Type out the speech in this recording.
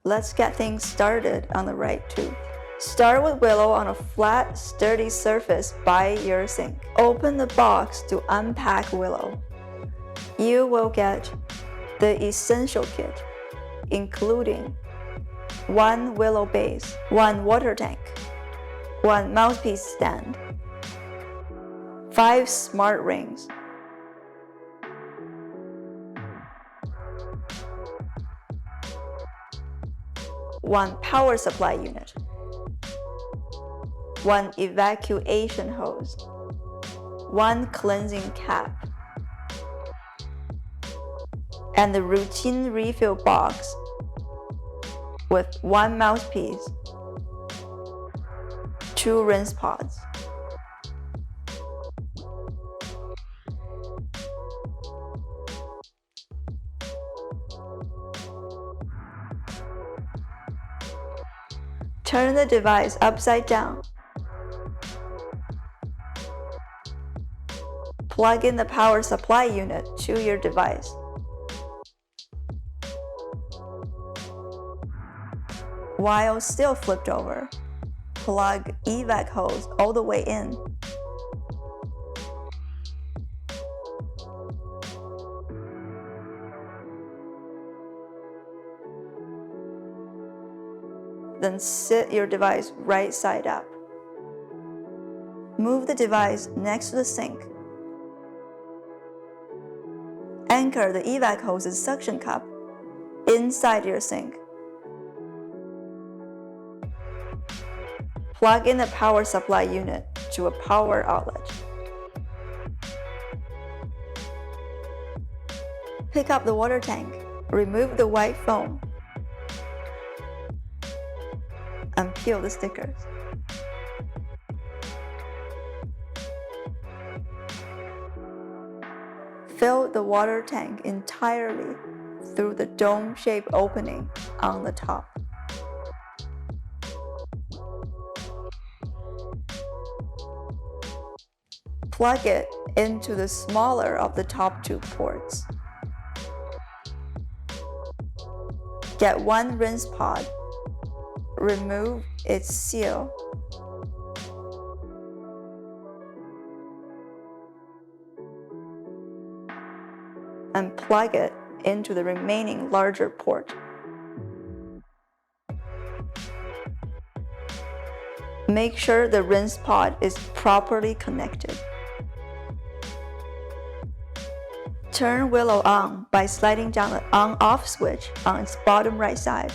Let's get things started on the right tube. Start with Willo on a flat, sturdy surface by your sink. Open the box to unpack Willo. You will get the essential kit, including 1 Willo base, 1 water tank, 1 mouthpiece stand, 5 smart rings, one power supply unit, 1 evacuation hose, 1 cleansing cap, and the routine refill box with 1 mouthpiece, 2 rinse pods. Turn the device upside down. Plug in the power supply unit to your device. While still flipped over, plug evac hose all the way in. Then sit your device right side up. Move the device next to the sink. Anchor the evac hose's suction cup inside your sink. Plug in the power supply unit to a power outlet. Pick up the water tank, remove the white foam, and peel the stickers. Fill the water tank entirely through the dome-shaped opening on the top. Plug it into the smaller of the top 2 ports. Get 1 rinse pod. Remove its seal. And plug it into the remaining larger port. Make sure the rinse pod is properly connected. Turn Willo on by sliding down the on-off switch on its bottom right side.